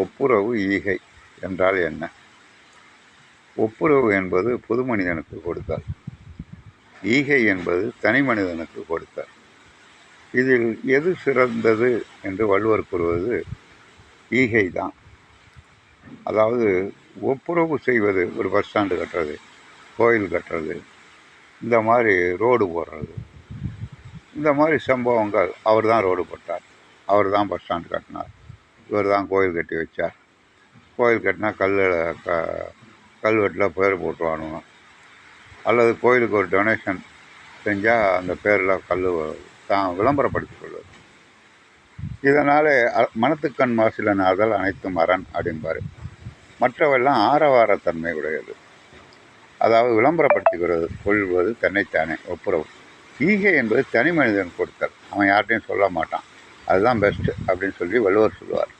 ஒப்புரவு ஈகை என்றால் என்ன? ஒப்புரவு என்பது பொது மனிதனுக்கு கொடுத்தல், ஈகை என்பது தனி மனிதனுக்கு கொடுத்தல். இதில் எது சிறந்தது என்று வள்ளுவர் கூறுவது ஈகை தான். அதாவது ஒப்புரவு செய்வது, ஒரு பஸ் ஸ்டாண்டு கட்டுறது, கோயில் கட்டுறது, இந்த மாதிரி ரோடு போடுறது, இந்த மாதிரி சம்பவங்கள். அவர் தான் ரோடு போட்டார், அவர் தான் பஸ் ஸ்டாண்டு கட்டினார், இவர் தான் கோயில் கட்டி வச்சார். கோயில் கட்டினா கல்வெட்டில் பேர் போட்டுவானுங்க, அல்லது கோயிலுக்கு ஒரு டொனேஷன் செஞ்சால் அந்த பேரில் தான் விளம்பரப்படுத்திக் கொள்வது. இதனால் மனத்துக்கண் மாசிலனாதல் அனைத்தும் அரண் அப்படின்பார். மற்றவெல்லாம் ஆரவாரத்தன்மை உடையது, அதாவது விளம்பரப்படுத்திக்கிறது கொள்வது தன்னைத்தானே ஒப்புரவு. ஈகை என்பது தனி மனிதன் கொடுத்தல், அவன் யார்கிட்டையும் சொல்ல மாட்டான், அதுதான் பெஸ்ட்டு அப்படின்னு சொல்லி வள்ளுவர் சொல்லுவார்.